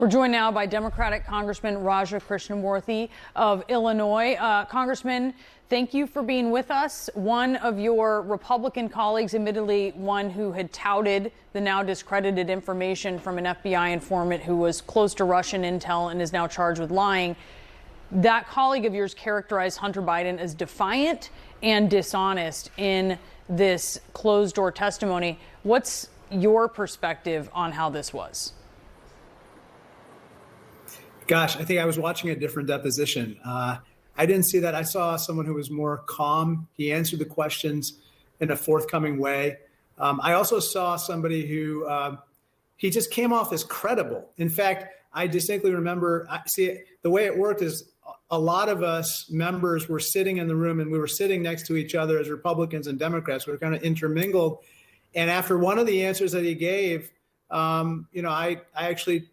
We're joined now by Democratic Congressman Raja Krishnamoorthi of Illinois. Congressman, thank you for being with us. One of your Republican colleagues, admittedly one who had touted the now discredited information from an FBI informant who was close to Russian intel and is now charged with lying. That colleague of yours characterized Hunter Biden as defiant and dishonest in this closed-door testimony. What's your perspective on how this was? Gosh, I think I was watching a different deposition. I didn't see that. I saw someone who was more calm. He answered the questions in a forthcoming way. I also saw somebody who he just came off as credible. In fact, I distinctly remember, the way it worked is a lot of us members were sitting in the room and we were sitting next to each other as Republicans and Democrats. We were kind of intermingled. And after one of the answers that he gave, I actually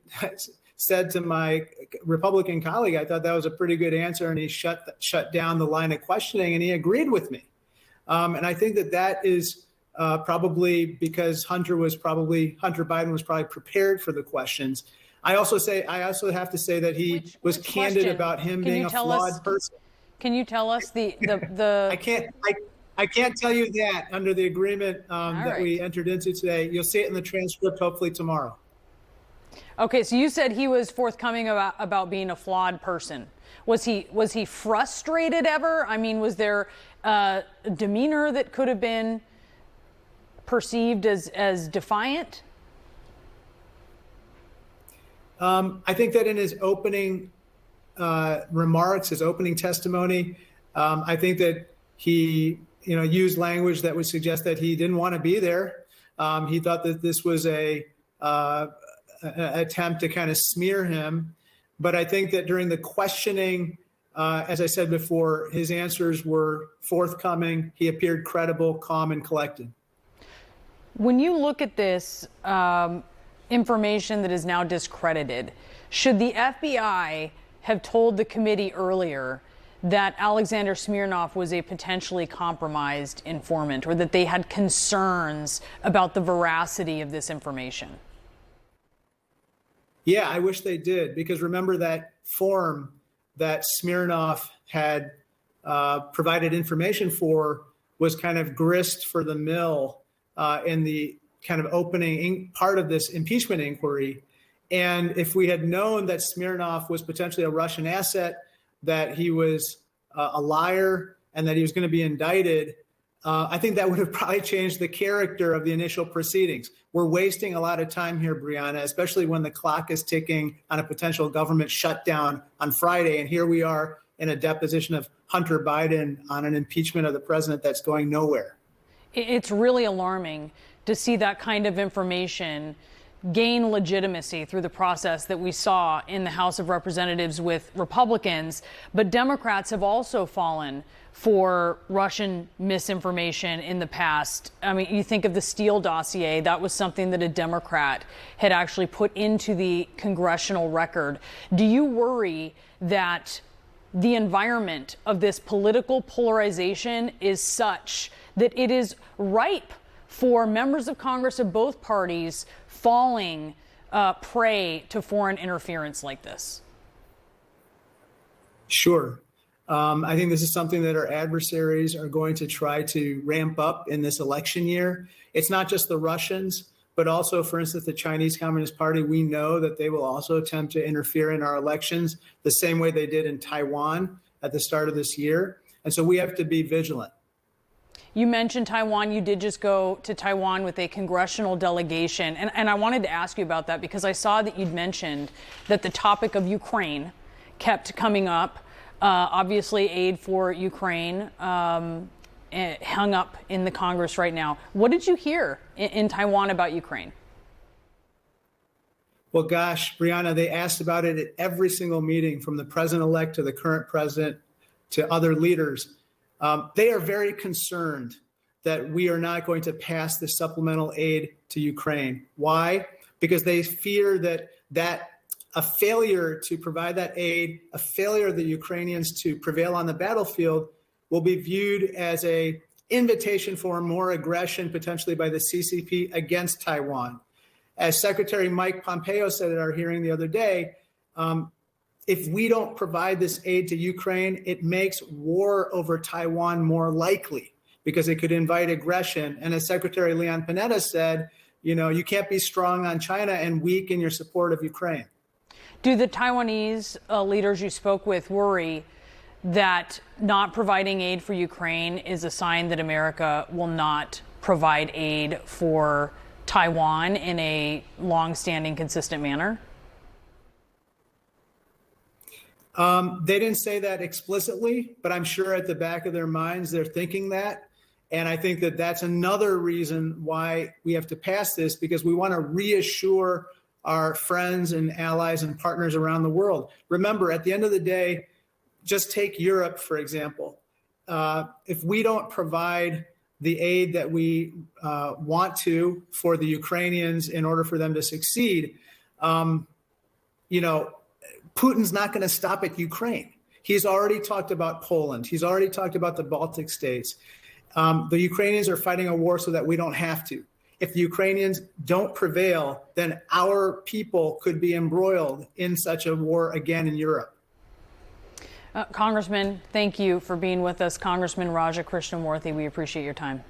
said to my Republican colleague, I thought that was a pretty good answer, and he shut down the line of questioning, and he agreed with me. And I think that is probably because Hunter Biden was probably prepared for the questions. I also have to say that he was candid about him being a flawed person. Can you tell us the? I can't tell you that under the agreement that we entered into today. You'll see it in the transcript hopefully tomorrow. Okay, so you said he was forthcoming about being a flawed person. Was he frustrated ever? I mean, was there a demeanor that could have been perceived as defiant? I think that in his opening remarks, his opening testimony, I think that he used language that would suggest that he didn't want to be there. He thought that this was an attempt to kind of smear him. But I think that during the questioning, as I said before, his answers were forthcoming. He appeared credible, calm, and collected. When you look at this information that is now discredited, should the FBI have told the committee earlier that Alexander Smaroff was a potentially compromised informant, or that they had concerns about the veracity of this information? Yeah, I wish they did, because remember that form that Smaroff had provided information for was kind of grist for the mill in the kind of opening part of this impeachment inquiry. And if we had known that Smaroff was potentially a Russian asset, that he was a liar, and that he was going to be indicted, I think that would have probably changed the character of the initial proceedings. We're wasting a lot of time here, Brianna, especially when the clock is ticking on a potential government shutdown on Friday. And here we are in a deposition of Hunter Biden on an impeachment of the president that's going nowhere. It's really alarming to see that kind of information gain legitimacy through the process that we saw in the House of Representatives with Republicans. But Democrats have also fallen for Russian misinformation in the past. I mean, you think of the Steele dossier. That was something that a Democrat had actually put into the congressional record. Do you worry that the environment of this political polarization is such that it is ripe for members of Congress of both parties falling prey to foreign interference like this? Sure. I think this is something that our adversaries are going to try to ramp up in this election year. It's not just the Russians, but also, for instance, the Chinese Communist Party. We know that they will also attempt to interfere in our elections the same way they did in Taiwan at the start of this year. And so we have to be vigilant. You mentioned Taiwan. You did just go to Taiwan with a congressional delegation. And I wanted to ask you about that because I saw that you'd mentioned that the topic of Ukraine kept coming up. Obviously, aid for Ukraine hung up in the Congress right now. What did you hear in Taiwan about Ukraine? Well, gosh, Brianna, they asked about it at every single meeting, from the president-elect to the current president to other leaders. They are very concerned that we are not going to pass the supplemental aid to Ukraine. Why? Because they fear that a failure to provide that aid, a failure of the Ukrainians to prevail on the battlefield, will be viewed as an invitation for more aggression, potentially by the CCP, against Taiwan. As Secretary Mike Pompeo said at our hearing the other day, if we don't provide this aid to Ukraine, it makes war over Taiwan more likely because it could invite aggression. And as Secretary Leon Panetta said, you can't be strong on China and weak in your support of Ukraine. Do the Taiwanese leaders you spoke with worry that not providing aid for Ukraine is a sign that America will not provide aid for Taiwan in a long-standing, consistent manner? They didn't say that explicitly, but I'm sure at the back of their minds they're thinking that. And I think that that's another reason why we have to pass this, because we want to reassure our friends and allies and partners around the world. Remember, at the end of the day, just take Europe, for example. If we don't provide the aid that we want to for the Ukrainians in order for them to succeed, Putin's not going to stop at Ukraine. He's already talked about Poland. He's already talked about the Baltic states. The Ukrainians are fighting a war so that we don't have to. If the Ukrainians don't prevail, then our people could be embroiled in such a war again in Europe. Congressman, thank you for being with us. Congressman Raja Krishnamoorthi, we appreciate your time.